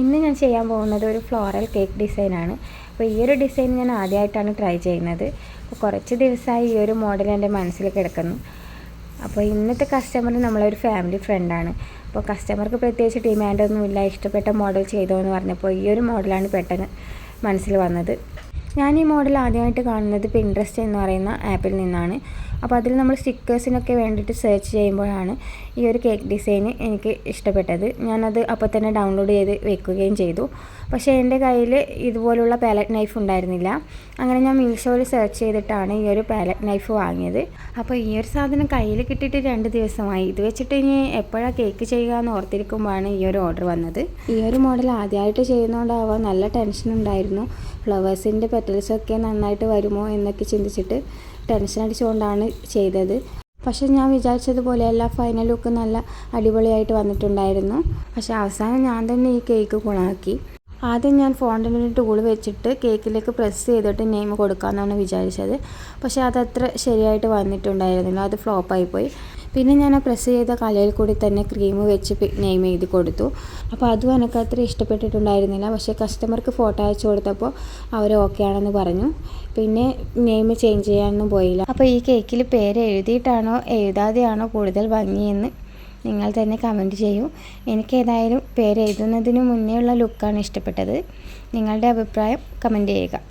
ഇന്ന് ഞാൻ ചെയ്യാൻ പോകുന്നത് ഒരു ഫ്ലോറൽ കേക്ക് ഡിസൈനാണ്. അപ്പോൾ ഈ ഒരു ഡിസൈൻ ഞാൻ ആദ്യമായിട്ടാണ് ട്രൈ ചെയ്യുന്നത്. അപ്പോൾ കുറച്ച് ദിവസമായി ഈ ഒരു മോഡൽ എൻ്റെ മനസ്സിൽ കിടക്കുന്നു. അപ്പോൾ ഇന്നത്തെ കസ്റ്റമർ നമ്മളൊരു ഫാമിലി ഫ്രണ്ടാണ്. അപ്പോൾ കസ്റ്റമർക്ക് പ്രത്യേകിച്ച് ഡിമാൻഡൊന്നുമില്ല, ഇഷ്ടപ്പെട്ട മോഡൽ ചെയ്തോ എന്ന് പറഞ്ഞപ്പോൾ ഈ ഒരു മോഡലാണ് പെട്ടെന്ന് മനസ്സിൽ വന്നത്. ഞാൻ ഈ മോഡൽ ആദ്യമായിട്ട് കാണുന്നത് പിൻട്രസ്റ്റ് എന്ന് പറയുന്ന ആപ്പിൽ നിന്നാണ്. അപ്പോൾ അതിൽ നമ്മൾ സ്റ്റിക്കേഴ്സിനൊക്കെ വേണ്ടിയിട്ട് സെർച്ച് ചെയ്യുമ്പോഴാണ് ഈ ഒരു കേക്ക് ഡിസൈൻ എനിക്ക് ഇഷ്ടപ്പെട്ടത്. ഞാനത് അപ്പോൾ തന്നെ ഡൗൺലോഡ് ചെയ്ത് വെക്കുകയും ചെയ്തു. പക്ഷേ എൻ്റെ കയ്യിൽ ഇതുപോലുള്ള പാലറ്റ് നൈഫ് ഉണ്ടായിരുന്നില്ല. അങ്ങനെ ഞാൻ മീഷോയിൽ സെർച്ച് ചെയ്തിട്ടാണ് ഈ ഒരു പാലറ്റ് നൈഫ് വാങ്ങിയത്. അപ്പോൾ ഈ ഒരു സാധനം കയ്യിൽ കിട്ടിയിട്ട് 2 ദിവസമായി. ഇത് വെച്ചിട്ട് ഇനി എപ്പോഴാണ് കേക്ക് ചെയ്യുക എന്ന് ഓർത്തിരിക്കുമ്പോഴാണ് ഈ ഒരു ഓർഡർ വന്നത്. ഈ ഒരു മോഡൽ ആദ്യമായിട്ട് ചെയ്യുന്നതുകൊണ്ടാവാൻ നല്ല ടെൻഷൻ ഉണ്ടായിരുന്നു. ഫ്ലവേഴ്സിൻ്റെ പെറ്റൽസൊക്കെ നന്നായിട്ട് വരുമോ എന്നൊക്കെ ചിന്തിച്ചിട്ട് ടെൻഷൻ അടിച്ചുകൊണ്ടാണ് ചെയ്തത്. പക്ഷേ ഞാൻ വിചാരിച്ചതുപോലെയല്ല, ഫൈനൽ ലുക്ക് നല്ല അടിപൊളിയായിട്ട് വന്നിട്ടുണ്ടായിരുന്നു. പക്ഷേ അവസാനം ഞാൻ തന്നെ ഈ കേക്ക് ഗുണമാക്കി. ആദ്യം ഞാൻ ഫോണ്ടിൻ്റെ ടൂൾ വെച്ചിട്ട് കേക്കിലേക്ക് പ്രസ് ചെയ്തിട്ട് നെയിം കൊടുക്കാമെന്നാണ് വിചാരിച്ചത്. പക്ഷേ അതത്ര ശരിയായിട്ട് വന്നിട്ടുണ്ടായിരുന്നില്ല, അത് ഫ്ലോപ്പായിപ്പോയി. പിന്നെ ഞാൻ ആ പ്രസ് ചെയ്ത കലയിൽ കൂടി തന്നെ ക്രീം വെച്ച് നെയിം എഴുതി കൊടുത്തു. അപ്പോൾ അതും എനിക്ക് അത്ര ഇഷ്ടപ്പെട്ടിട്ടുണ്ടായിരുന്നില്ല. പക്ഷേ കസ്റ്റമർക്ക് ഫോട്ടോ അയച്ചു കൊടുത്തപ്പോൾ അവർ ഓക്കെ ആണെന്ന് പറഞ്ഞു. പിന്നെ നെയിം ചേഞ്ച് ചെയ്യാനൊന്നും പോയില്ല. അപ്പോൾ ഈ കേക്കിൽ പേര് എഴുതിയിട്ടാണോ എഴുതാതെയാണോ കൂടുതൽ ഭംഗിയെന്ന് നിങ്ങൾ തന്നെ കമൻറ്റ് ചെയ്യൂ. എനിക്ക് ഏതായാലും പേര് എഴുതുന്നതിന് മുന്നേ ഉള്ള ലുക്കാണ് ഇഷ്ടപ്പെട്ടത്. നിങ്ങളുടെ അഭിപ്രായം കമൻറ്റ് ചെയ്യുക.